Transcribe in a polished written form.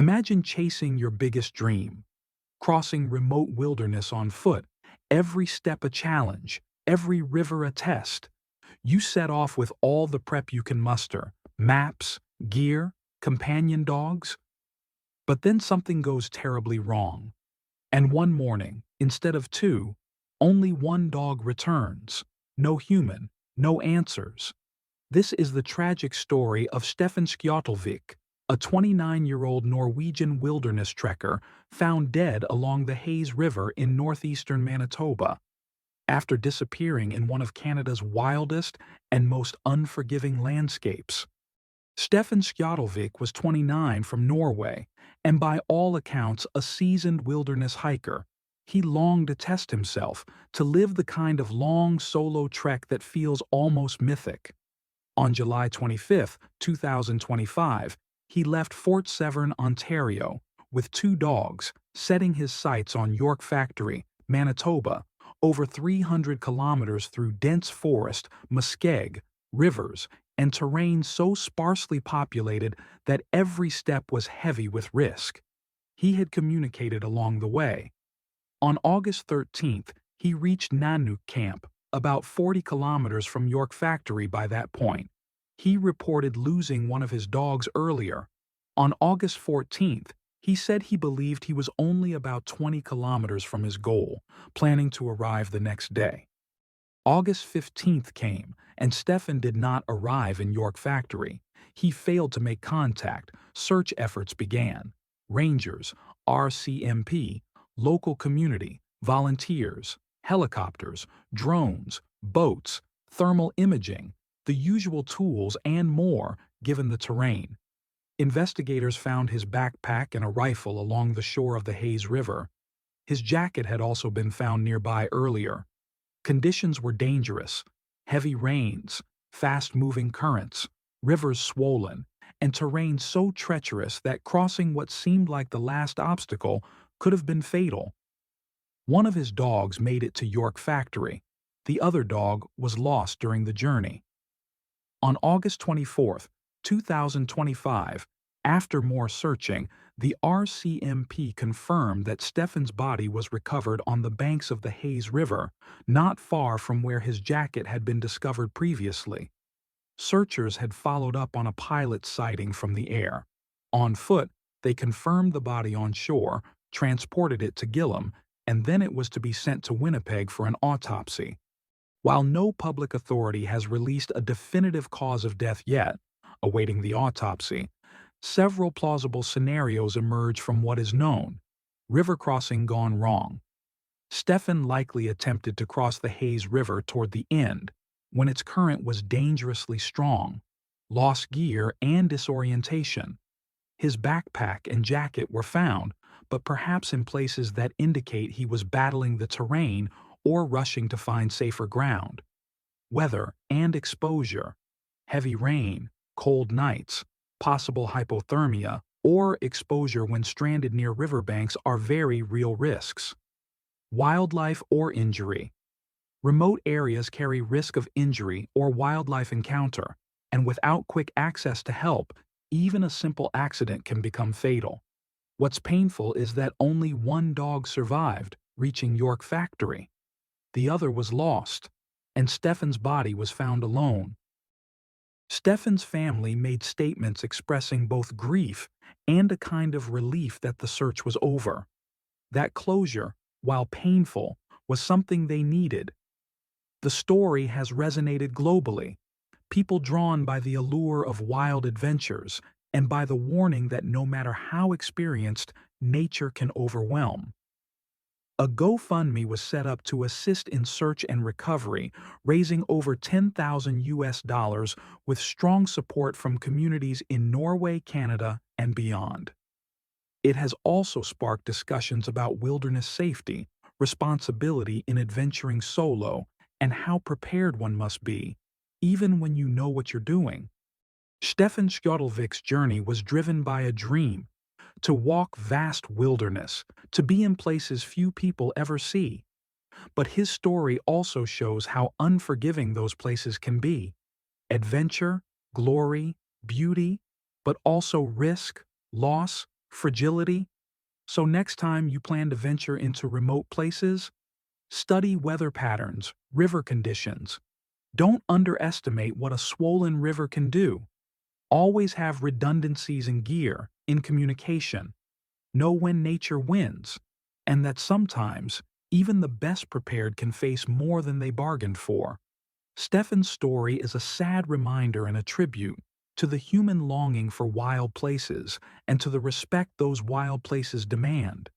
Imagine chasing your biggest dream, crossing remote wilderness on foot, every step a challenge, every river a test. You set off with all the prep you can muster, maps, gear, companion dogs. But then something goes terribly wrong. And one morning, instead of two, only one dog returns. No human, no answers. This is the tragic story of Steffen Skjottelvik, a 29-year-old Norwegian wilderness trekker found dead along the Hayes River in northeastern Manitoba, after disappearing in one of Canada's wildest and most unforgiving landscapes. Steffen Skjottelvik was 29 from Norway, and by all accounts a seasoned wilderness hiker. He longed to test himself, to live the kind of long solo trek that feels almost mythic. On July 25, 2025, he left Fort Severn, Ontario, with two dogs, setting his sights on York Factory, Manitoba, over 300 kilometers through dense forest, muskeg, rivers, and terrain so sparsely populated that every step was heavy with risk. He had communicated along the way. On August 13th, he reached Nanook Camp, about 40 kilometers from York Factory by that point. He reported losing one of his dogs earlier. On August 14th, he said he believed he was only about 20 kilometers from his goal, planning to arrive the next day. August 15th came, and Steffen did not arrive in York Factory. He failed to make contact. Search efforts began. Rangers, RCMP, local community, volunteers, helicopters, drones, boats, thermal imaging, the usual tools and more given the terrain. Investigators found his backpack and a rifle along the shore of the Hayes River. His jacket had also been found nearby earlier. Conditions were dangerous. Heavy rains, fast-moving currents, rivers swollen, and terrain so treacherous that crossing what seemed like the last obstacle could have been fatal. One of his dogs made it to York Factory. The other dog was lost during the journey. On August 24, 2025, after more searching, the RCMP confirmed that Steffen's body was recovered on the banks of the Hayes River, not far from where his jacket had been discovered previously. Searchers had followed up on a pilot sighting from the air. On foot, they confirmed the body on shore, transported it to Gillum, and then it was to be sent to Winnipeg for an autopsy. While no public authority has released a definitive cause of death yet, awaiting the autopsy, several plausible scenarios emerge from what is known. River crossing gone wrong. Steffen likely attempted to cross the Hayes River toward the end, when its current was dangerously strong, lost gear and disorientation. His backpack and jacket were found, but perhaps in places that indicate he was battling the terrain or rushing to find safer ground. Weather and exposure, heavy rain, cold nights, possible hypothermia, or exposure when stranded near riverbanks are very real risks. Wildlife or injury. Remote areas carry risk of injury or wildlife encounter, and without quick access to help, even a simple accident can become fatal. What's painful is that only one dog survived, reaching York Factory. The other was lost, and Steffen's body was found alone. Steffen's family made statements expressing both grief and a kind of relief that the search was over. That closure, while painful, was something they needed. The story has resonated globally, people drawn by the allure of wild adventures and by the warning that no matter how experienced, nature can overwhelm. A GoFundMe was set up to assist in search and recovery, raising over $10,000 with strong support from communities in Norway, Canada, and beyond. It has also sparked discussions about wilderness safety, responsibility in adventuring solo, and how prepared one must be, even when you know what you're doing. Steffen Skjottelvik's journey was driven by a dream, to walk vast wilderness, to be in places few people ever see. But his story also shows how unforgiving those places can be. Adventure, glory, beauty, but also risk, loss, fragility. So next time you plan to venture into remote places, study weather patterns, river conditions. Don't underestimate what a swollen river can do. Always have redundancies in gear, in communication. Know when nature wins, and that sometimes even the best prepared can face more than they bargained for. Steffen's story is a sad reminder and a tribute to the human longing for wild places and to the respect those wild places demand.